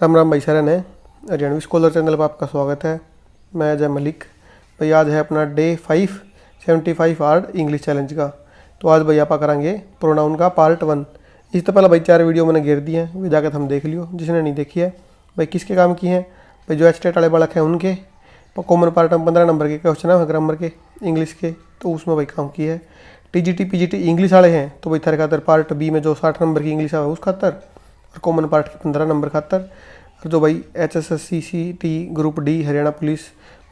राम राम भाई सारन है। Haryanvi scholar channel पर आपका स्वागत है। मैं अजय मलिक। भाई आज है अपना डे 575 हार्ड इंग्लिश चैलेंज का। तो आज भाई आप करेंगे प्रोनाउन का पार्ट 1। इस तो पहले भाई 4 वीडियो मैंने घेर दी हैं, वो जाकर हम देख लियो जिसने नहीं देखी है। भाई किसके काम की हैं? भाई जो एस्टेट वाले बालक हैं उनके। कॉमन पार्ट में 15 नंबर के क्वेश्चन है ग्रामर के इंग्लिश के, तो उसमें भाई काम की है। टीजीटी पीजीटी इंग्लिश वाले हैं तो भाई थारे खातर पार्ट बी में जो 60 नंबर की इंग्लिश है उस खातर, और कॉमन पार्ट की 15 नंबर खातर। और जो भाई HSSCCT group D Haryana police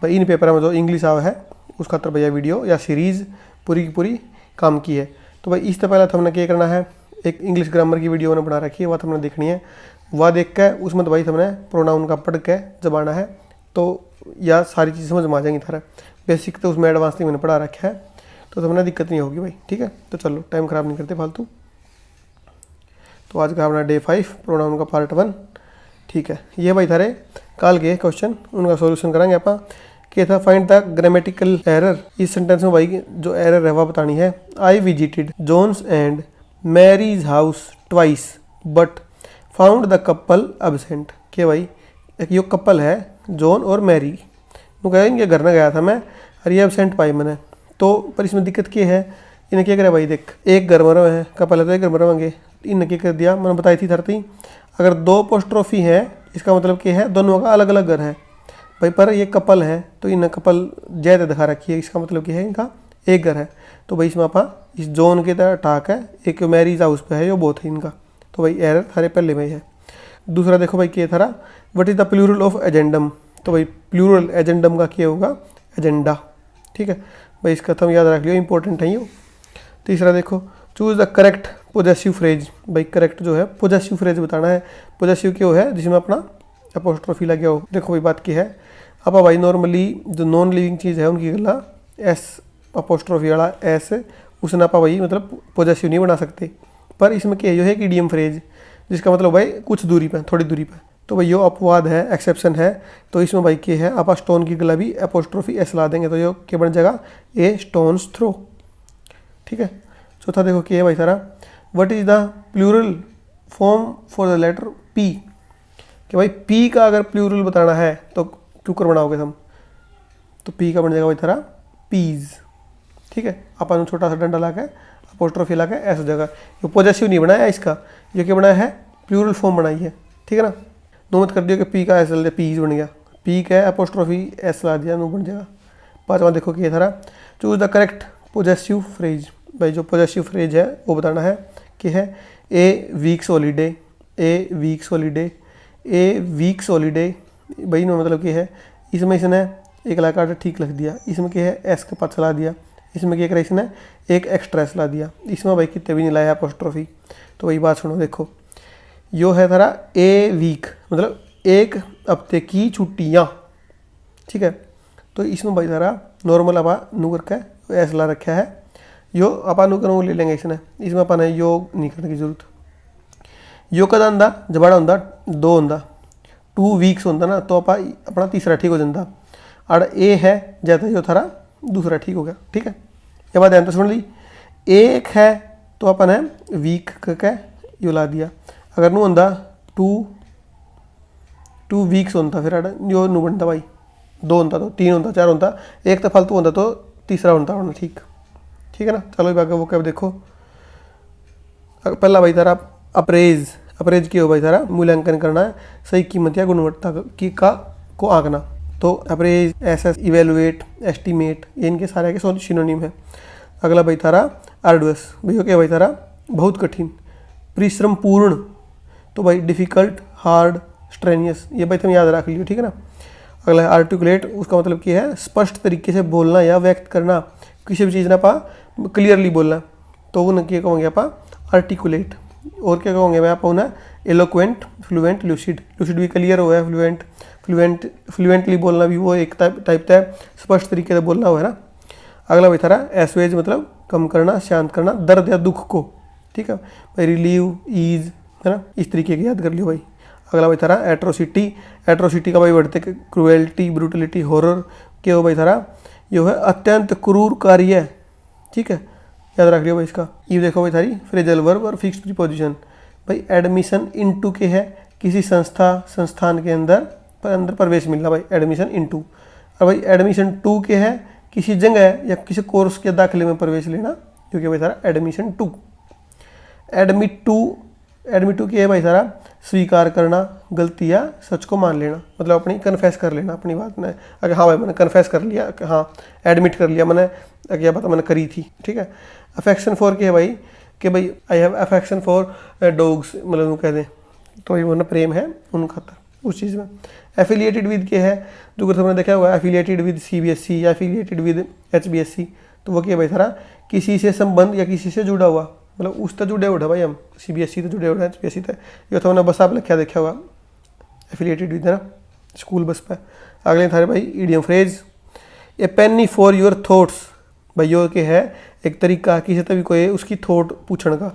भाई इन पेपर में जो इंग्लिश आवा है उस खातर भैया वीडियो या सीरीज़ पूरी की पूरी काम की है। तो भाई इससे पहले तो हमने क्या करना है, एक इंग्लिश ग्रामर की वीडियो मैंने बना रखी है, वह हमने देखनी है। वह देख के उसमें तो भाई हमने प्रोनाउन का पढ़ के जबाना है, तो या सारी चीज़ समझ में आ जाएंगी। थारा बेसिक तो उसमें एडवांस नहीं मैंने पढ़ा रखा है, तो हमने दिक्कत नहीं होगी भाई। ठीक है, तो चलो टाइम ख़राब नहीं करते फालतू। तो आज का अपना डे 5 प्रोनाउन का पार्ट 1। ठीक है, ये भाई थारे काल के क्वेश्चन उनका सॉल्यूशन करेंगे आप। क्या था, फाइंड द ग्रामेटिकल एरर। इस सेंटेंस में भाई जो एरर है वह बतानी है। I visited John's and Mary's house twice but found the couple absent. के भाई एक यो कपल है जॉन और मैरी, वो कहेंगे घर में गया था मैं और ये एब्सेंट पाई मैंने। तो पर इसमें दिक्कत क्या है, इन्हें क्या करे भाई, देख एक घर में रहे हैं कपल है तो एक घर में रहेंगे। इन्हें क्या कर दिया, मैंने बताई थी धरती, अगर 2 अपोस्ट्रोफी है इसका मतलब क्या है, दोनों का अलग अलग घर है भाई। पर ये कपल है तो इन कपल जैद दिखा रखी है, इसका मतलब क्या है इनका एक घर है। तो भाई इसमें आप इस जोन के तरह ठाक है, एक मैरिज हाउस पे है जो बहुत है इनका। तो भाई एरर थारे पहले में है। दूसरा देखो भाई क्या थारा, what is the plural of agendum. तो भाई प्लूरल एजेंडम का क्या होगा, एजेंडा। ठीक है भाई, इसका तुम याद रख लियो, इंपॉर्टेंट है ये। तीसरा देखो, choose the correct possessive phrase. भाई करेक्ट जो है पोजेसिव फ्रेज बताना है। पोजेसिव क्यों है, जिसमें अपना अपोस्ट्रोफी लगे हो। देखो भाई बात की है, अब भाई नॉर्मली जो नॉन लिविंग चीज़ है उनकी गला एस अपोस्ट्रोफी वाला एस उसने आप भाई मतलब पोजेसिव नहीं बना सकते। पर इसमें क्या है, एक इडियम फ्रेज जिसका मतलब भाई कुछ दूरी पे, थोड़ी दूरी पे। तो भाई यो अपवाद है, एक्सेप्शन है। तो इसमें भाई क्या है, आप स्टोन की गला भी अपोस्ट्रोफी एस ला देंगे तो यो क्या बन जाएगा, ए स्टोन्स थ्रो। ठीक है, चौथा देखो क्या है भाई सारा, what is the plural form for the letter P. कि भाई पी का अगर प्लूरल बताना है तो क्यों बनाओगे तुम, तो पी का बन जाएगा भाई थारा पीज। ठीक है, अपन छोटा सा डंडा ला के अपोस्ट्रोफी ला के ऐसा जगह, ये पॉजेसिव नहीं बनाया इसका, जो क्या बनाया है प्लूरल फॉर्म बनाई है। ठीक है ना, दो मत कर दिया कि पी का एस ले पीज बन गया, पी का अपोस्ट्रोफी एस ला दिया, नो बन जाएगा। पाँचवा देखो क्या थारा, choose the correct possessive phrase. भाई जो पोजेसिव फ्रेज है वो बताना है कि है ए वीक्स हॉलीडे, ए वीक्स हॉलीडे, ए वीक्स हॉलीडे। भाई नो मतलब क्या है, इसमें इसने एक लाकर ठीक लिख दिया, इसमें क्या है एस का पास ला दिया, इसमें क्या करा इसने एक एक्स्ट्रा एस ला दिया, इसमें भाई कितने भी नहीं लाया अपोस्ट्रोफी। तो वही बात सुनो, देखो यो है थारा ए वीक मतलब एक हफ्ते की छुट्टियाँ। ठीक है, तो इसमें भाई थारा नॉर्मल आप नू करके एस ला रखा है, यो अपन नु ले लेंगे इसने, इसमें अपन यो नहीं करने की जरूरत। यो कदा होंदा जबाड़ा होंदा 2 होंदा, 2 वीक्स होंदा ना, तो आप अपना तीसरा ठीक हो जाता। और ए है जैसा यो थारा दूसरा ठीक हो गया। ठीक है, ये बात ध्यान तो सुन ली, एक है तो अपन है वीक करके यो ला दिया। अगर नू होंदा 2 वीक्स होता फिर यो नू बनता भाई 2 होता तो 3 होता 4 होता, एक तो फालतू होता तो तीसरा होता होना। ठीक ठीक है ना, चलो बाकी वो क्या देखो। पहला भाई तारा अप्रेज, अप्रेज क्या हो भाई तारा मूल्यांकन करना है, सही कीमत या गुणवत्ता की का को आंकना। तो अप्रेज, एसेस, इवेलुएट, एस्टीमेट, ये इनके सारे के सिनोनिम है। अगला भाई तारा आर्डुअस, भैया क्या भाई तारा बहुत कठिन, परिश्रम पूर्ण। तो भाई डिफ़िकल्ट, हार्ड, स्ट्रेनियस, ये भाई तुम याद रख लियो। ठीक है ना, अगला है आर्टिकुलेट, उसका मतलब क्या है स्पष्ट तरीके से बोलना या व्यक्त करना, किसी भी चीज़ ना पा क्लियरली बोलना, तो वो क्या कहोगे आप आर्टिकुलेट। और क्या कहोगे मैं आप ना एलोक्वेंट, फ्लुएंट, लूसिड। लूसिड भी क्लियर हुआ है, फ्लुएंटली बोलना भी वो एक टाइप था, स्पष्ट तरीके से बोलना हुआ है ना। अगला भाई थारा एसवेज मतलब कम करना, शांत करना, दर्द या दुख को। ठीक है भाई, रिलीव, ईज, है ना, इस तरीके की याद कर लियो भाई। अगला भाई थारा एट्रोसिटी, एट्रोसिटी का भाई बढ़ते क्रूएल्टी, ब्रूटलिटी, हॉरर। क्या हो भाई थारा यो है अत्यंत क्रूर कार्य। ठीक है, याद रख लियो भाई इसका। ये देखो भाई थारी फ्रेजल वर्ब और फिक्स्ड प्रीपोजिशन। भाई एडमिशन इनटू के है किसी संस्थान के अंदर प्रवेश मिलना भाई, एडमिशन इनटू। और भाई एडमिशन टू के है किसी जगह या किसी कोर्स के दाखिले में प्रवेश लेना, जो कि भाई सारा एडमिशन टू। एडमिट टू की है भाई सारा स्वीकार करना, गलती या सच को मान लेना, मतलब अपनी कन्फेस कर लेना अपनी बात में। अगर हाँ भाई मैंने कन्फेस कर लिया, हाँ एडमिट कर लिया मैंने, क्या पता मैंने करी थी, ठीक है। अफेक्शन फॉर की है भाई कि भाई I have affection for dogs, मतलब वो कह दें तो ये वो प्रेम है उनका उस चीज़ में। एफिलिएटेड विद के है, जो कुछ हमने देखा हुआ एफिलिएटेड विद सीबीएसई या एफिलिएटेड विद एचबीएसई, तो वो क्या भाई सारा किसी से संबंध या किसी से जुड़ा हुआ, मतलब उस तक जुड़े उठा भाई हम, सीबीएसई तो जुड़े उठा एचबीएसई तक, ये तो हमने बस आप लिखा देखा हुआ एफिलिएटेड विद है ना, स्कूल बस पे। अगले थारे भाई idiom phrase, A Penney for your thoughts, भाई यो के है एक तरीका किसी तभी कोई उसकी थॉट पूछने का।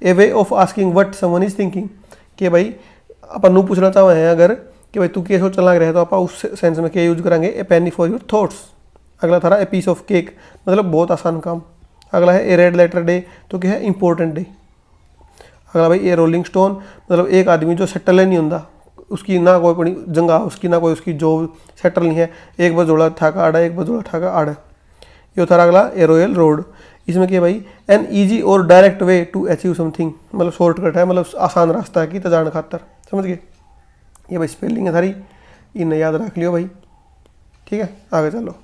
A way of asking what someone is thinking, कि भाई अपन नू पूछना चाहे हैं अगर कि भाई तू क्या सोचने लग रहा है, तो आप उस सेंस में क्या यूज करेंगे, ए पेनी फॉर योर थॉट्स। अगला थारा ए पीस ऑफ केक, मतलब बहुत आसान काम। अगला है ए रेड लेटर डे, तो क्या है इंपॉर्टेंट डे। अगला भाई ए रोलिंग स्टोन, मतलब एक आदमी जो सेटल नहीं होता, उसकी ना कोई बड़ी जंगा, उसकी ना कोई उसकी जॉब सेटल नहीं है, एक बार जोड़ा ठाका आड़ा, एक बार जोड़ा ठाका आड़ा। ये थारा अगला ए रॉयल रोड, इसमें क्या भाई एन ईजी और direct way to achieve something, मतलब शॉर्टकट है, मतलब आसान रास्ता है कि तजान खातर, समझ गए। ये भाई स्पेलिंग है थारी, इन्हें याद रख लियो भाई, ठीक है। आगे चलो,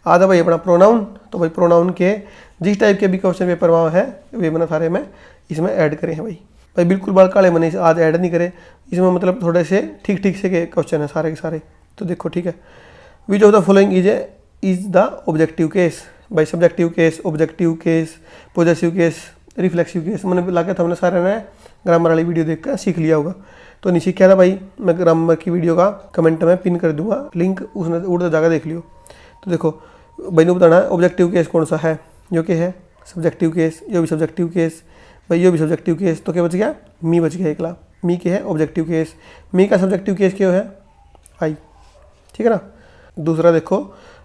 आधा भाई अपना प्रोनाउन, तो भाई प्रोनाउन के जिस टाइप के भी क्वेश्चन पेपर वहाँ है वे मैंने सारे में इसमें ऐड करे हैं भाई बिल्कुल बाल काले मैंने आज ऐड नहीं करे, इसमें मतलब थोड़े से ठीक से के क्वेश्चन है सारे के सारे, तो देखो ठीक है। Which of the following is the objective case, भाई subjective case, objective case, possessive case, reflexive case, मैंने ला के हमने सारे ने ग्रामर वाली वीडियो देख कर सीख लिया होगा। तो नहीं सीखा था भाई, मैं ग्रामर की वीडियो का कमेंट में पिन कर दूंगा लिंक, उसने उड़ जाकर देख लियो। तो देखो भाई ने बताना ऑब्जेक्टिव केस कौन सा है, जो कि है सब्जेक्टिव केस, यो भी सब्जेक्टिव केस, भाई यो भी सब्जेक्टिव केस, तो क्या बच गया, मी बच गया एकला, मी के है ऑब्जेक्टिव केस, मी का सब्जेक्टिव केस क्यों है, आई, ठीक है ना। दूसरा देखो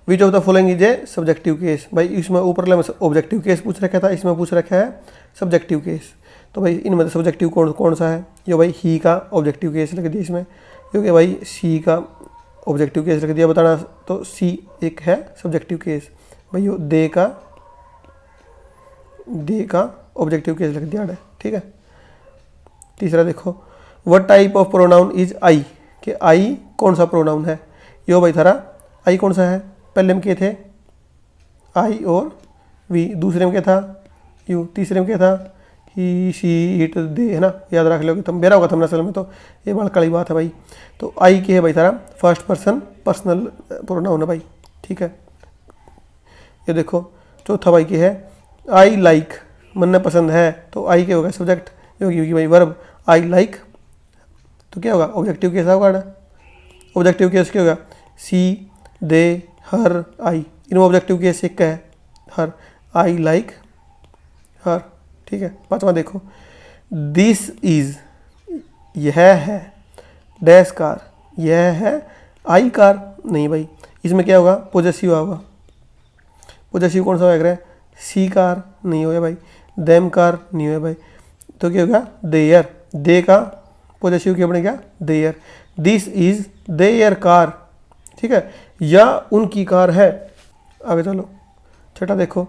विच of the following is a subjective case, भाई इसमें ऊपर ऑब्जेक्टिव केस पूछ रखा था, इसमें पूछ रखा है सब्जेक्टिव केस, तो भाई इनमें से सब्जेक्टिव कौन सा है, यो भाई ही का ऑब्जेक्टिव केस लिख दिया इसमें, क्योंकि भाई सी का ऑब्जेक्टिव केस लिख दिया बताना, तो सी एक है सब्जेक्टिव केस, भाई यो दे का ऑब्जेक्टिव केस लिख दिया है, ठीक है। तीसरा देखो what type of pronoun is I, कि आई कौन सा प्रोनाउन है, यो भाई थारा आई कौन सा है, पहले में क्या थे आई और वी, दूसरे में क्या था यू, तीसरे में क्या था ही शी इट दे, है ना, याद रख लोगे तुम, बेरा होगा तुमने असल में, तो ये बड़ा कड़ी बात है भाई। तो आई की है भाई थारा फर्स्ट पर्सन पर्सनल प्रोनाउन है भाई, ठीक है। ये देखो चौथा भाई की है आई लाइक, मन पसंद है, तो आई के होगा सब्जेक्ट, योगी भाई वर्ब आई लाइक, तो क्या होगा ऑब्जेक्टिव केस होगा ना, ऑब्जेक्टिव केस क्या होगा सी दे हर आई, इनमें ऑब्जेक्टिव केस एक का है हर, आई लाइक हर, ठीक है। पांचवा देखो दिस इज, यह है डैश कार, यह है आई कार, नहीं भाई इसमें क्या होगा पॉजेसिव होगा, पॉजेसिव कौन सा होगा सी कार नहीं होगा भाई, देम कार नहीं होगा भाई, तो क्या होगा देयर, दे का पॉजेसिव क्या बनेगा their, this is their car, ठीक है, या उनकी कार है। आगे चलो छठा देखो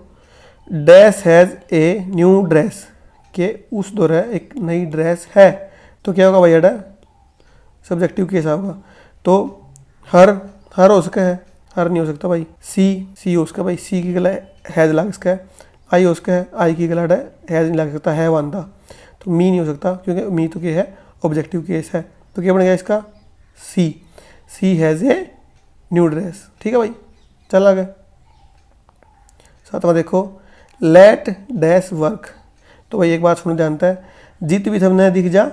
dash has a new dress, के उस दौर है एक नई ड्रेस है, तो क्या होगा भाई अड़ा सब्जेक्टिव केस होगा, तो हर हो सका है, हर नहीं हो सकता भाई, सी हो उसका भाई, सी की गला हैज़ लग सकता है, आई हो उसका है, आई की गला हैज़ नहीं लग सकता है वांदा, तो मी नहीं हो सकता क्योंकि मी तो क्या है ऑब्जेक्टिव केस है, तो क्या बनेगा इसका सी हैज़ ए न्यू ड्रेस, ठीक है भाई। चल आगे सातवां देखो लेट डैश वर्क, तो भाई एक बात सुन जानता है जीत भी हमने दिख जा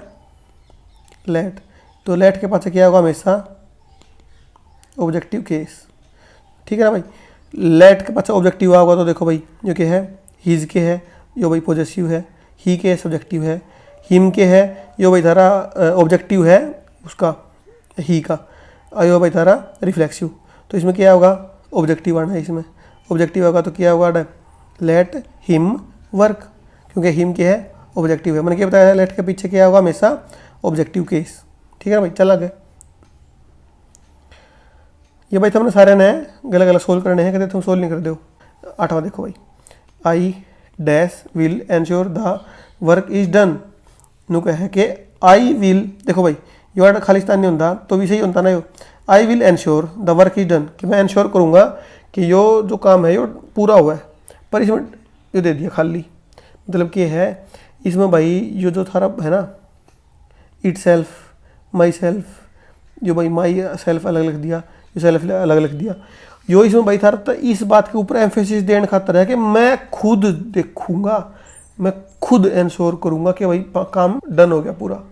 लेट, तो लेट के पास क्या होगा हमेशा ऑब्जेक्टिव केस, ठीक है ना भाई। लेट के पास ऑब्जेक्टिव होगा तो देखो भाई जो क्या है हिज के है, यो भाई पॉजेसिव है, ही के सब्जेक्टिव है, हिम के है, यो भाई थारा ऑब्जेक्टिव है उसका ही का, यो भाई थारा रिफ्लेक्सिव, तो इसमें क्या होगा ऑब्जेक्टिव आना है, इसमें ऑब्जेक्टिव होगा तो क्या होगा लेट हिम वर्क, क्योंकि हिम क्या है ऑब्जेक्टिव है, मैंने क्या बताया लेट के पीछे क्या होगा हमेशा ऑब्जेक्टिव केस। ठीक है ना भाई, चल आगे। ये भाई तुमने सारे नए गलत गलत सोल्व करने हैं, कहते तुम सोल्व नहीं कर दो। 8वां देखो भाई, I dash will ensure the work is done. नु कह है कि आई विल, देखो भाई यो वर्ड खालिस्तान नहीं होता तो भी सही होता ना, यो I will ensure the work is done, कि मैं एंश्योर करूँगा कि यो जो काम है यो पूरा हुआ है, पर इसमें यो दे दिया खाली। मतलब कि है इसमें भाई यो जो थारा है ना, इट सेल्फ, माई सेल्फ, जो भाई माई सेल्फ अलग लिख दिया, यो सेल्फ अलग लिख दिया, यो इसमें भाई थारा तो इस बात के ऊपर एम्फेसिस देने खातर है कि मैं खुद देखूंगा, मैं खुद एंश्योर करूंगा कि भाई काम डन हो गया पूरा।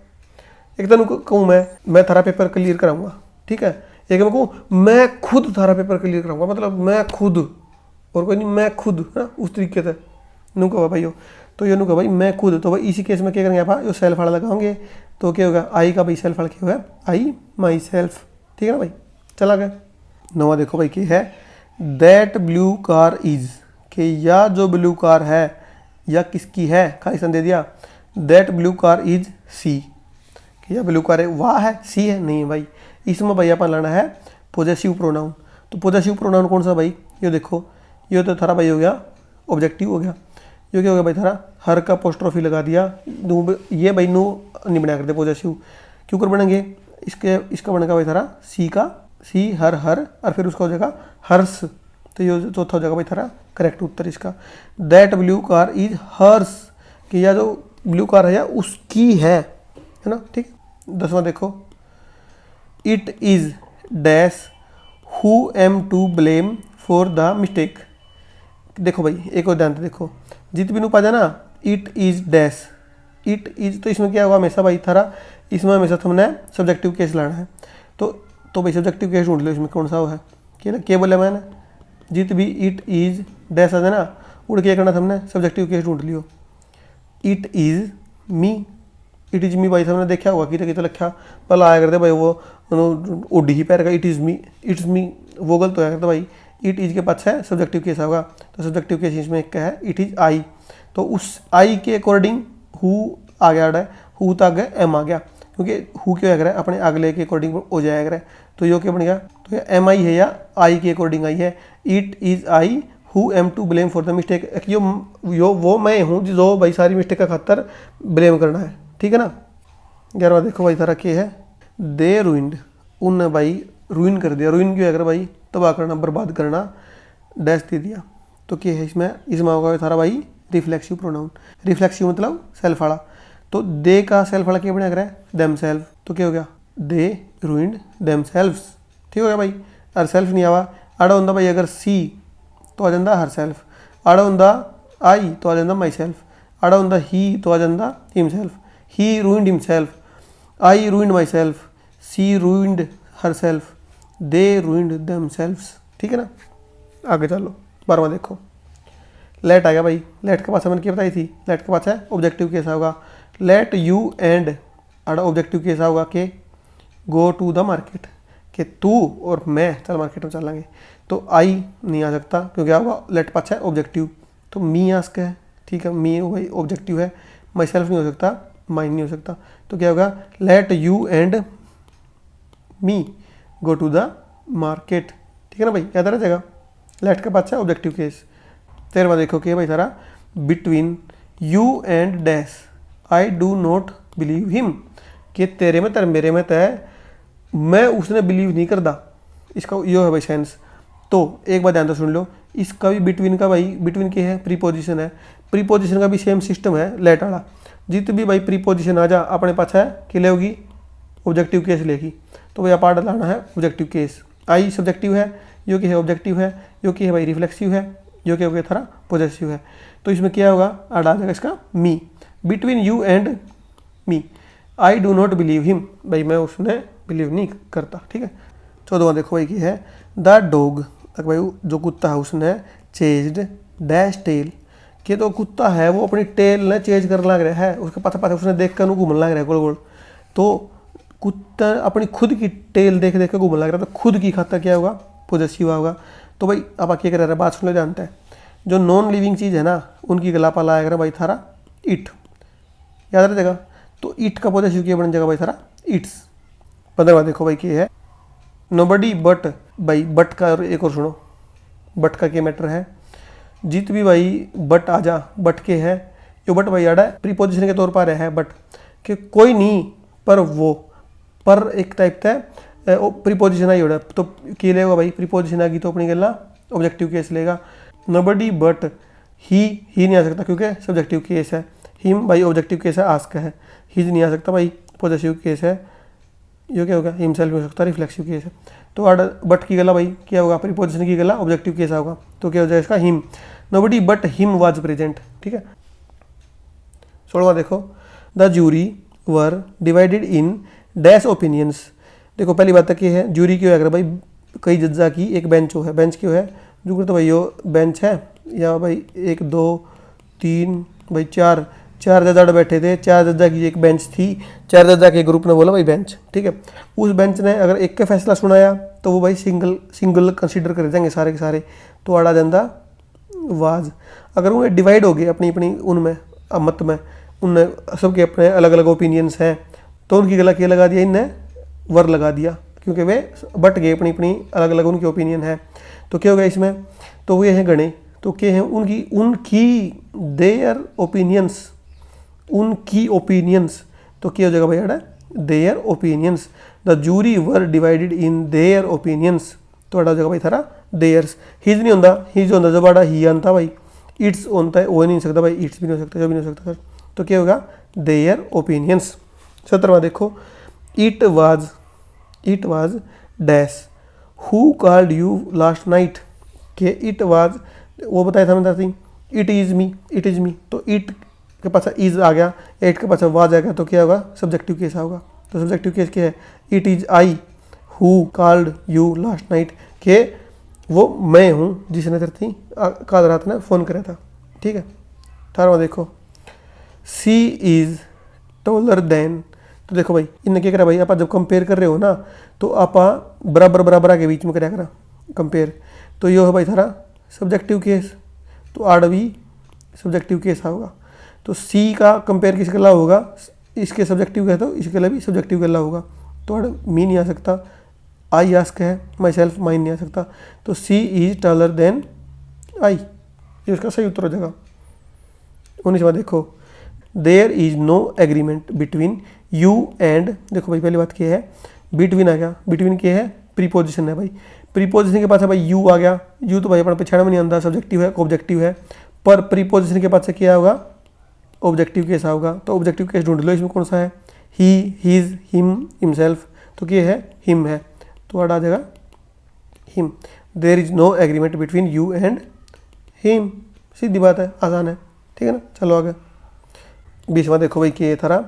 एक तो कहूँ मैं थारा पेपर क्लियर कराऊंगा, ठीक है। एक मैं कहूँ मैं खुद थारा पेपर क्लियर कराऊंगा, मतलब मैं खुद, और कोई नहीं, मैं खुद ना, उस तरीके से नू कहा भाई हो। तो ये नू कहा भाई मैं खुद, तो भाई इसी केस में क्या करेंगे आप, यो सेल्फ वाला लगाओगे तो क्या होगा, आई का भाई सेल्फ वाला क्या होगा, आई माई सेल्फ। ठीक है ना भाई, चला गया। 9वां देखो भाई क्या है, दैट ब्लू कार इज, कि या जो ब्लू कार है या किसकी है, खालिस्तान दे दिया, that blue car is she, कि या ब्लू कार है वाह है, सी है नहीं है भाई। इसमें भाई अपन लाना है पोजेसिव प्रोनाउन। तो पोजेसिव प्रोनाउन कौन सा भाई, ये देखो, ये तो थारा भाई हो गया ऑब्जेक्टिव हो गया, ये क्या हो गया भाई थारा हर का पोस्ट्रोफी लगा दिया, ये भाई नो नहीं बना करते पोजेसिव, क्यों कर बनेंगे, इसका बनेगा भाई थारा सी का, सी हर हर, और फिर उसका हो जाएगा हर्ष, तो ये चौथा हो जाएगा भाई थारा करेक्ट उत्तर इसका। That blue car is hers, कि या जो ब्लू कार है या उसकी है ना। ठीक। 10वां देखो, it is dash who am to blame for the mistake. देखो भाई एक और ध्यान से देखो, जित भी पा जाए ना, it is dash, it is, तो इसमें क्या होगा हमेशा भाई थारा, इसमें हमेशा तुमने सब्जेक्टिव केस लाना है। तो भाई सब्जेक्टिव केस ढूंढ लो, इसमें कौन सा है क्या बोला मैंने, जित भी इट इज डैश आ जाए ना, उड़ के करना हमने सब्जेक्टिव केस ढूंढ लियो। It is me, it is me भाई हमने देखा होगा कि तो लिखा पहला आया करते भाई वो उडी ही पैर का, it is me, it's me, वो गलत होया करता भाई। इट इज के पास है सब्जेक्टिव केस होगा, तो सब्जेक्टिव केस इसमें एक क्या है, इट इज आई, तो उस आई के अकॉर्डिंग हु आ गया है, हु तक आगे एम आ गया, क्योंकि हु क्यों आएगा अपने अगले के अकॉर्डिंग हो जाएगा, तो यो क्या बन गया, तो ये एम आई है या आई के अकॉर्डिंग आई है। It is I who am to blame for the mistake, यो वो मैं हूँ जो भाई सारी मिस्टेक का खातर ब्लेम करना है। ठीक है ना। 11वां देखो भाई सारा क्या है, दे रूइंड, उन भाई रूइन कर दिया, रूइन क्यों है भाई, तबाह करना, बर्बाद करना, डैश दे दिया, तो क्या है इसमें होगा थारा भाई रिफ्लेक्सिव प्रोनाउन। रिफ्लेक्सिव मतलब सेल्फ वाला, तो दे का सेल्फ वाला क्या बना कर देम सेल्फ, तो क्या हो गया, दे रूइंड देम सेल्व्स। ठीक हो गया भाई, हर सेल्फ नहीं आवा, आड़ा होंदा भाई अगर सी तो आ जाता हर सेल्फ, आड़ा होंदा आई तो आ जाता माई सेल्फ, आड़ा होंदा ही तो आ जाता himself, he ruined himself, I ruined myself, she ruined herself, they ruined themselves. ठीक है ना। आगे चलो 12वां देखो, लेट आ गया भाई, लेट के पास मैंने क्या बताई थी, लेट के पास है ऑब्जेक्टिव केस होगा, लेट यू एंड आड़ा ऑब्जेक्टिव केस होगा कि गो टू द मार्केट, कि तू और मैं चल मार्केट में चलेंगे, तो आई नहीं आ सकता क्योंकि होगा लेट पास है ऑब्जेक्टिव, तो मी आ सकता है। ठीक है, मी भाई ऑब्जेक्टिव है, माई सेल्फ नहीं हो सकता, माइन नहीं हो सकता, तो क्या होगा, let you and me go to the market. ठीक है ना भाई, याद रह जाएगा, लेट के बाद है ऑब्जेक्टिव केस। 13वां देखो कि भाई सारा between you and dash I do not believe him, कि तेरे में तेरे मेरे में तय मैं उसने बिलीव नहीं करता, इसका यो है भाई सेंस। तो एक बार ध्यान से सुन लो, इसका भी बिटवीन का भाई, बिटवीन क्या है, प्रीपोजिशन है, प्रीपोजिशन का भी सेम सिस्टम है लेट वाला, जित भी भाई प्रीपोजिशन आ जा अपने पास है कि ले होगी ऑब्जेक्टिव केस लेगी, तो भाई पार्ट लाना है ऑब्जेक्टिव केस। आई सब्जेक्टिव है, यो कि है ऑब्जेक्टिव है, यो कि है भाई रिफ्लेक्सिव है, यो क्या हो गया थारा पॉजेसिव है, तो इसमें क्या होगा, आ जाएगा इसका me, between you and me I do not believe him, भाई मैं उसने बिलीव नहीं करता। ठीक है। 14वां देखो भाई की है द डॉग, भाई जो कुत्ता है उसने चेज्ड डैश टेल, कि तो कुत्ता है वो अपनी टेल ने चेंज कर लग रहा है, उसके पास पास उसने देख कर घूमने लग रहा है गोल गोल, तो कुत्ता अपनी खुद की टेल देख देख कर घूमने लग रहा है, तो खुद की खातर क्या होगा, पॉजेसिव होगा। तो भाई अब क्या कर रहा है, बात सुन लो, जानते हैं जो नॉन लिविंग चीज़ है ना उनकी गला पाला आएगा भाई थारा इट, याद रह जाएगा, तो ईट का पॉजिटिव के बन जाएगा भाई सारा ईट्स। 15वां देखो भाई क्या है, नोबडी बट, भाई बट का एक और सुनो, बट का क्या मैटर है, जीत भी भाई बट आ जा, बट के है यो बट भाई आड़ा प्रीपोजिशन के तौर पर है बट कि कोई नहीं पर वो, पर एक टाइप था प्रीपोजिशन आई होगा तो क्या लेगा भाई, प्रीपोजिशन आ गई तो अपनी गला ऑब्जेक्टिव केस लेगा। नोबडी बट ही नहीं आ सकता क्योंकि सब्जेक्टिव केस है, हिम भाई ऑब्जेक्टिव केस है, आस्क है, हिज नहीं आ सकता भाई पॉजेसिव केस है, ये क्या होगा हिमसेल्फ हो सकता है, रिफ्लेक्सिव केस है। तो आड़ बट की गला भाई क्या होगा, प्रीपोजिशन की गला ऑब्जेक्टिव केस होगा, तो क्या हो जाएगा इसका him, nobody but him was present. ठीक है, 16वां देखो, the jury were divided in dash opinions. देखो पहली बात क्या है, जूरी क्यों है, अगर भाई कई जज्जा की एक बेंच हो है, बेंच क्यों है, जो तो भाई यो बेंच है या भाई 1 2 3 भाई 4 जज्जा बैठे थे, 4 जज्जा की एक बेंच थी, 4 जज्जा के ग्रुप ने बोला भाई बेंच। ठीक है, उस बेंच ने अगर एक का फैसला सुनाया तो वो भाई सिंगल कंसीडर कर जाएंगे सारे के सारे, तो आड़ा जाता वाज। अगर उन्हें डिवाइड हो गए अपनी अपनी उनमें मत में, उनने सबके अपने अलग अलग ओपिनियंस हैं, तो उनकी गला क्या लगा दिया, इनने वर लगा दिया क्योंकि वे बट गए अपनी अपनी अलग अलग उनके ओपिनियन है। तो क्या हो गया इसमें, तो वो ये हैं गणे, तो क्या है उनकी देयर ओपिनियंस, उनकी ओपिनियंस, तो क्या हो जाएगा भाई अड़ा their opinions, the jury were divided in their opinions, तो अड़ा हो जाएगा भाई थारा देयर्स। हिज नहीं होता, हिज होता जब अड़ा ही आता भाई, इट्स होता है वो नहीं सकता भाई, इट्स भी नहीं हो सकता, जो भी नहीं हो सकता, तो क्या होगा देयर ओपिनियंस। 17वां देखो, it was dash who called you last night, के इट वाज वो बताया था मैंने, इट इज़ मी, तो इट के पास इज आ गया, इट के पास वाज आ गया, तो क्या होगा सब्जेक्टिव केस होगा। तो सब्जेक्टिव केस क्या है, it is I who called you last night, के वो मैं हूँ जिसने तेरे कल रात ने फ़ोन करा था। ठीक है, 18वां देखो, सी इज़ टॉलर देन, तो देखो भाई इन्हें क्या करा भाई, आप जब कंपेयर कर रहे हो ना तो आप बराबर के बीच में करा करा कंपेयर, तो ये है भाई थारा सब्जेक्टिव केस, तो आड़ भी सब्जेक्टिव केस होगा। तो सी का कंपेयर किसके ला होगा, इसके सब्जेक्टिव का, तो इसके लिए भी सब्जेक्टिव का ला होगा, तो आड़ मी नहीं आ सकता, आई आस्क है, माई सेल्फ माइन नहीं आ सकता, तो she is taller than I, ये उसका सही उत्तर हो जाएगा। 19वां देखो, there is no agreement between you and, देखो भाई पहली बात क्या है, बिटवीन आ गया, बिटवीन क्या है प्रीपोजिशन है भाई, प्रीपोजिशन के पास है भाई यू आ गया, यू तो भाई अपना पिछाड़ा में नहीं आता, सब्जेक्टिव है ऑब्जेक्टिव है, पर प्रीपोजिशन के पास से क्या होगा ऑब्जेक्टिव केस होगा, तो ऑब्जेक्टिव केस ढूंढ लो इसमें कौन सा है, ही हिज हिम हिमसेल्फ, तो क्या है हिम है, तो आ जाएगा him. There is no agreement between you and him, सीधी बात है, आसान है। ठीक है ना, चलो आगे। 20वां देखो भाई कि थारा,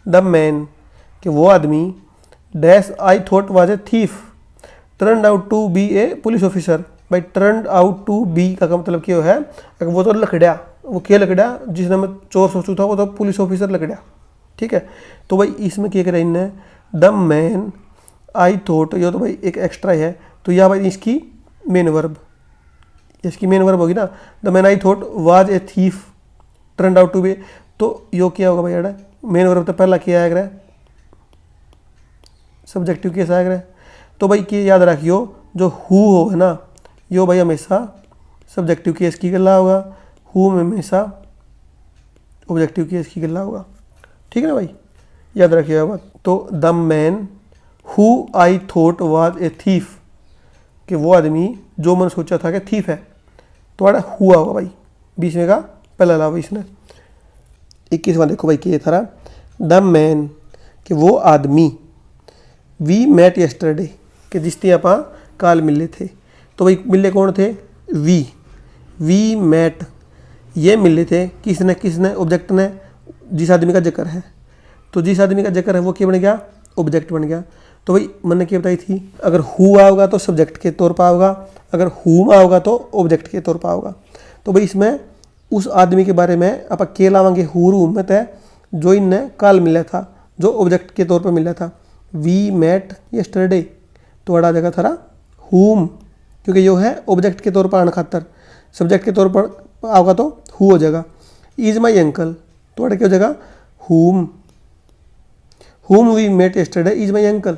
द मैन कि वो आदमी dash I thought was a thief turned out to be a police officer. भाई टर्नड आउट टू बी का मतलब क्या है, अगर वो तो लकड़ा, वो क्या लकड़ा जिसने मैं चोर सोचू था वो तो पुलिस ऑफिसर लकड़ा। ठीक है, तो भाई इसमें क्या करा इनने, द मैन आई थॉट, ये तो भाई एक एक्स्ट्रा है, तो यह भाई इसकी मेन वर्ब, इसकी मेन वर्ब होगी ना, the man I thought was a thief turned out to be, तो यो क्या होगा भाई अड़ा मेन वर्ब तो पहला क्या आएगा सब्जेक्टिव केस आएगा, तो भाई क्या याद रखियो जो हु हो है ना, यो भाई हमेशा सब्जेक्टिव केस की गल्ला होगा, हु में हमेशा ऑब्जेक्टिव केस की गल्ला होगा। ठीक है ना भाई, याद रखिएगा बात। तो the man who I thought was a thief, कि वो आदमी जो मैंने सोचा था कि थीफ है, तो आड़ा हुआ होगा भाई, 20वें का पहला लाभ इसने। 21वां देखो भाई कि थारा, द मैन कि वो आदमी, वी मेट यस्टरडे कि जिससे आप काल मिले थे, तो भाई मिले कौन थे, वी मेट, ये मिले थे किसने ऑब्जेक्ट ने, जिस आदमी का जिक्र है, तो जिस आदमी का जिक्र है वो क्या बन गया ऑब्जेक्ट बन गया। तो भाई मैंने क्या बताई थी, अगर हु आओगा तो सब्जेक्ट के तौर पर आओगा, अगर हुम आओगा तो ऑब्जेक्ट के तौर पर आओगा। तो भाई इसमें उस आदमी के बारे में आप के लावांगे हु रूम में है जो इनने काल मिला था, जो ऑब्जेक्ट के तौर पर मिला था, वी मेट यस्टरडे, तो अड़ा जगह थारा हुम, क्योंकि यो है ऑब्जेक्ट के तौर पर आने खातर, सब्जेक्ट के तौर पर आओगा तो हु हो जाएगा। इज माई अंकल, तो अड़ा क्या हो जाएगा हुम, whom we met yesterday is my uncle,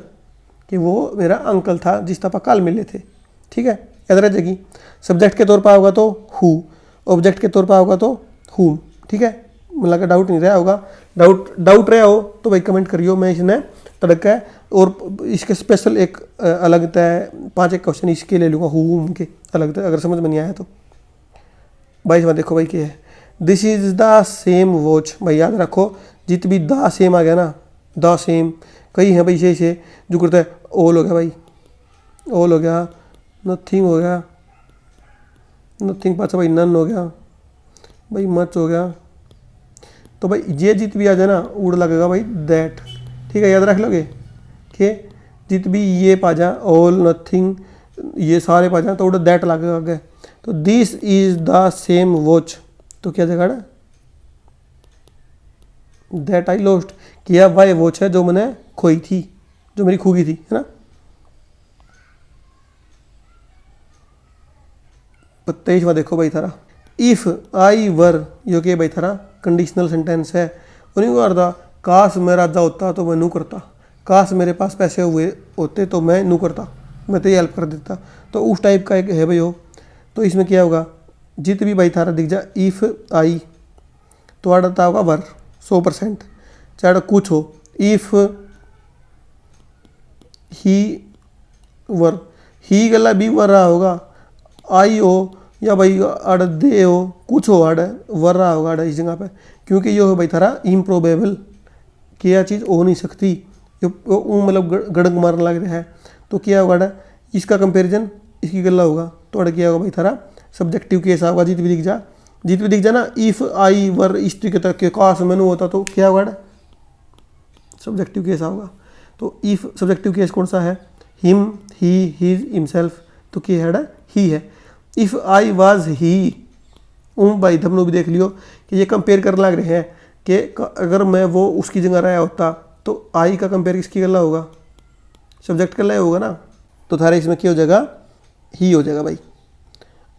कि वो मेरा अंकल था जिससे आप कल मिले थे। ठीक है, याद रह जाएगी। सब्जेक्ट के तौर पर होगा तो हु, ऑब्जेक्ट के तौर पर होगा तो whom। ठीक है, मुझे लगा डाउट नहीं रहा होगा। डाउट रहा हो तो भाई कमेंट करियो, मैं इसने तड़का है और इसके स्पेशल एक अलग तय 5 एक क्वेश्चन इसके ले लूँगा whom के अलग तय, अगर समझ में नहीं आया तो। 22वां देखो भाई क्या है, this is the same watch. भाई याद रखो जित भी द सेम आ गया ना, द सेम कई हैं भाई से जो करता है, ऑल हो गया भाई, ऑल हो गया, नथिंग हो गया, नथिंग पाछा भाई नन हो गया भाई, मच हो गया। तो भाई ये जित भी आ जाए ना उड़ लगेगा भाई दैट। ठीक है, याद रख लोगे कि जित भी ये पा जा, ऑल नथिंग ये सारे पा जाए तो उड़ दैट लगेगा आगे। तो this is the same watch, तो क्या जगह ना दैट आई लॉस्ट, किया वह वॉच है जो मैंने खोई थी, जो मेरी खो गई थी, है ना। 23वां देखो भाई थारा, इफ आई वर, यो कि भाई थारा कंडीशनल सेंटेंस है। उन्हीं को करता काश मैं राजा होता तो मैं नू करता, काश मेरे पास पैसे हुए होते तो मैं नू करता, मैं तो ये हेल्प कर देता। तो उस टाइप का एक है भाई हो। तो इसमें क्या होगा, जित भी भाई थारा दिख जा इफ आई तो आड़ता होगा वर 100%, चाहे कुछ हो। इफ ही वर, ही गला भी वर रहा होगा, आई हो या भाई अड़ दे हो, कुछ हो अड़ वर रहा होगा अड़ इस जगह पे, क्योंकि ये हो भाई थारा इम्प्रोबेबल कि यह चीज़ हो नहीं सकती, मतलब गड़क मारने लग रहा है। तो क्या होगा अड़, इसका कंपेरिजन इसकी गला होगा, तो अड़ क्या होगा भाई थारा सब्जेक्टिव केस होगा। जित भी दिख जा ना, इफ आई वर इस तरीके तक के काश मैनू होता तो क्या होगा, सब्जेक्टिव केस होगा। तो इफ सब्जेक्टिव केस कौन सा है, हिम, ही, हिज, हिमसेल्फ, तो क्या है ही है। इफ आई वाज ही, भाई धमनू भी देख लियो कि ये कंपेयर करने लग रहे हैं कि अगर मैं वो उसकी जगह रहा होता तो आई का कंपेयर किसकी गला होगा, सब्जेक्ट का ला होगा ना। तो थारे इसमें क्या हो जाएगा, ही हो जाएगा भाई।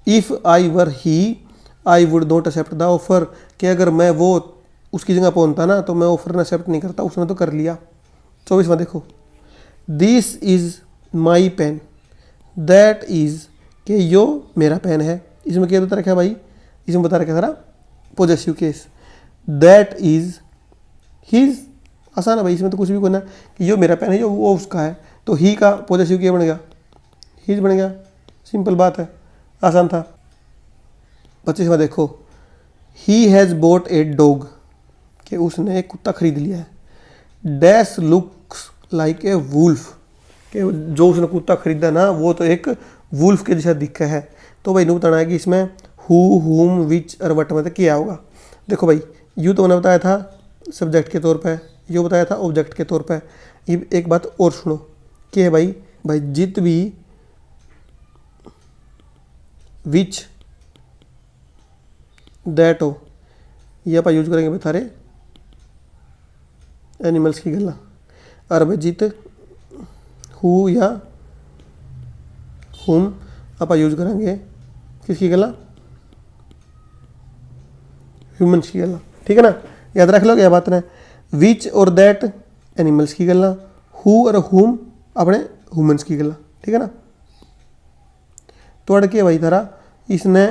If I were he I would not accept the offer, कि अगर मैं वो उसकी जगह पहुंचता ना तो मैं ऑफर एक्सेप्ट नहीं करता, उसने तो कर लिया। 24वां देखो, this is my pen, that is कि यो मेरा पेन है। इसमें क्या बता रखा है भाई, इसमें बता रखा है सारा possessive case. That is his, आसान है भाई, इसमें तो कुछ भी करना कि यो मेरा पेन है, यो वो उसका है। तो ही का पॉजेसिव क्या बन गया, हिज बन गया, सिंपल बात है, आसान था। 25वां देखो, he has bought a dog, कि उसने एक कुत्ता खरीद लिया है। Dash looks like a wolf, कि जो उसने कुत्ता खरीदा ना वो तो एक वुल्फ के जैसा दिखा है। तो भाई ने बताना है कि इसमें हु, हुम, विच और वट में क्या होगा। देखो भाई यूँ तो मैंने बताया था सब्जेक्ट के तौर पे, यूँ बताया था ऑब्जेक्ट के तौर पे। ये एक बात और सुनो कि है भाई जित भी विच दैट हो, ये आप यूज करेंगे भाई थारे एनिमल्स की गला। और भाई जित हु या हुम आप यूज करेंगे किसकी गला, ह्यूमन्स की गला। ठीक है ना, याद रख लो क्या बात है। विच और दैट एनिमल्स की गला, हु और हुम अपने ह्यूमन्स की गला। ठीक है ना। तो अड़ के भाई थारा इसने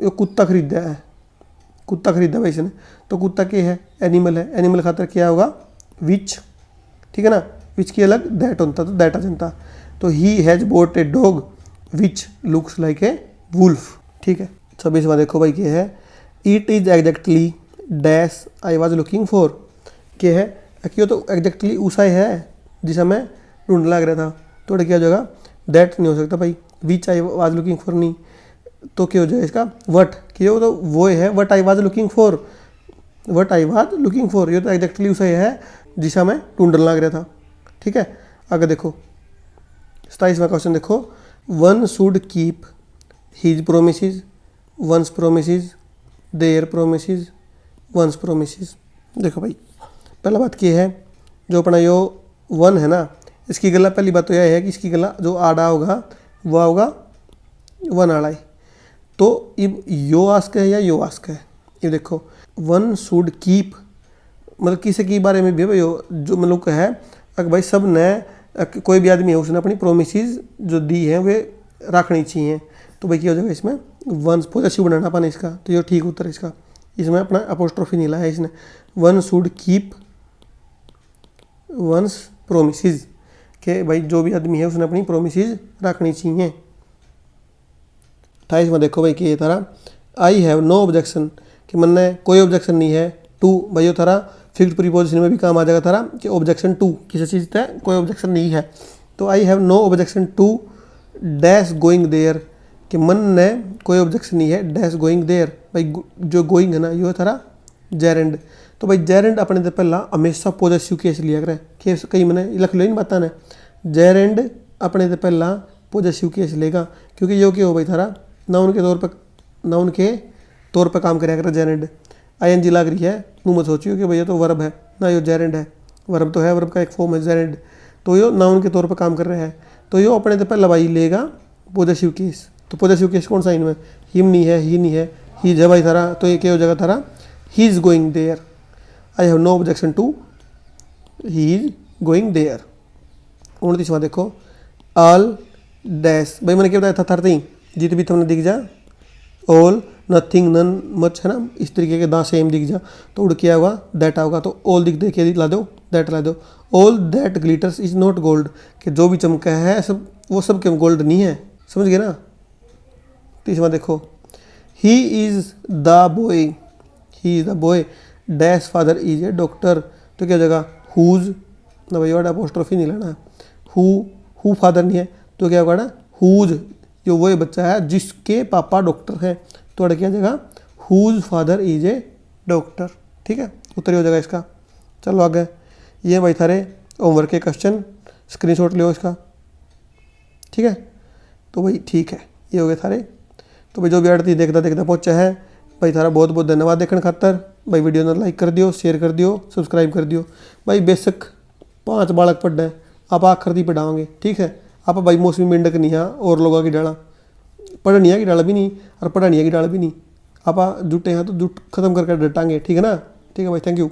कुत्ता खरीदा है, कुत्ता खरीदा भाई इसने, तो कुत्ता क्या है, एनिमल है। एनिमल खातर क्या होगा, विच। ठीक है ना, विच की अलग दैट होता तो दैट आ जाता। तो he has bought a dog which looks like a wolf. ठीक है। 26वां देखो भाई क्या है, it is exactly dash I was looking for, क्या है, क्यों तो एग्जैक्टली उसा ही है जिसे मैं ढूंढ लग रहा था। तो क्या हो जाएगा, दैट नहीं हो सकता भाई, विच आई वॉज लुकिंग फॉर नहीं, तो क्या हो जाएगा इसका वट, क्यों तो वो है what I was looking for, what I was looking for, ये तो एग्जैक्टली उसा ही है जिसे मैं ढूंढने लग रहा था। ठीक है, आगे देखो 27वां क्वेश्चन देखो, one should keep his promises, one's promises, their promises, one's promises. देखो भाई पहला बात क्या है, जो अपना यो वन है ना, इसकी गला पहली बात तो यह है कि इसकी गला जो आड़ा होगा वह होगा वन आड़ा है। तो अब यो आस्क है या यो आस्क है, ये देखो वन शुड कीप, मतलब किसी के बारे में भी है भाई जो मतलब है अगर भाई सब ने कोई भी आदमी है उसने अपनी प्रोमिसेस जो दी है वे रखनी चाहिए। तो भाई क्या हो जाएगा इसमें वंस पॉजेसिव बनाना पाना इसका, तो ये ठीक उत्तर इसका। इसमें अपना अपोस्ट्रोफी नहीं लाया इसने। One should keep once promises के भाई जो भी आदमी है उसने अपनी प्रोमिसेस रखनी चाहिए। 28 में देखो भाई कि ये थारा आई हैव नो ऑब्जेक्शन कि मन ने कोई ऑब्जेक्शन नहीं है टू भाई, वो थारा फिक्स्ड प्रीपोजिशन में भी काम आ जाएगा थारा कि ऑब्जेक्शन टू किसी चीज़ तक कोई ऑब्जेक्शन नहीं है। तो I have no objection to dash going there कि मन ने कोई ऑब्जेक्शन नहीं है डैश गोइंग देयर भाई जो गोइंग है ना ये थारा जेरेंड। तो भाई जेरेंड अपने तो पहला हमेशा पॉजेसिव केस लिया करें केस कई मैंने लिख लो इन बातें ने जेरेंड अपने तो पहला पॉजेसिव केस लेगा क्योंकि यो क्या हो भाई थारा नाउन के तौर पर काम करेगा जेरेंड। आईएनजी लग रही है मुँह मत सोचियो कि भैया तो वर्ब है ना, यो जेरेंड है, वर्ब तो है, वर्ब का एक फॉर्म है जेरेंड, तो यो नाउन के तौर पर काम कर रहा है। तो यो अपने तो पहला भाई लेगा पॉजेसिव केस। तो पॉजेसिव केस कौन सा इनमें हिम नहीं है ही नहीं है हीज है भाई थारा, तो ये क्या हो जाएगा थारा he is going there. I have no objection to he is going there. 29वां देखो ऑल डैश भाई मैंने क्या बताया था 30 जीत भी तुमने दिख जा ऑल नथिंग नन मच है ना, इस तरीके के दा सेम दिख जा तो उड़ क्या होगा दैट होगा। तो ऑल दिख दे के ला दो दैट ला दो। All that glitters is not gold कि जो भी चमका है सब वो सब क्यों गोल्ड नहीं है, समझ गए ना। 30वां देखो he is the boy dash father is a doctor. तो क्या जगह हुज ना भाई वाला अपोस्ट्रोफी नहीं लेना, हु फादर नहीं है तो क्या होगा ना हुज जो वो बच्चा है जिसके पापा डॉक्टर हैं, तो क्या जगह whose father is a doctor. ठीक है उत्तर हो जाएगा इसका। चलो आगे ये भाई थारे होमवर्क के क्वेश्चन स्क्रीनशॉट लो इसका, ठीक है। तो भाई ठीक है ये हो गए थारे। तो भाई जो भी आड़ती देखता पहुंचा है भाई थारा बहुत बहुत धन्यवाद देखने खातर। भाई वीडियो ने लाइक कर दियो, शेयर कर दियो, सब्सक्राइब कर दियो। भाई बेशक 5 बालक पढ़ है आप आखिर दी पढ़ाओगे, ठीक है। आप भाई मौसमी मेंढक नहीं है और लोगों की डाला पढ़निया की डाला भी नहीं और पढ़ानिया की डाला भी नहीं, आप जुटे हैं तो जुट खत्म करके डटांगे, ठीक है ना। ठीक है भाई थैंक यू।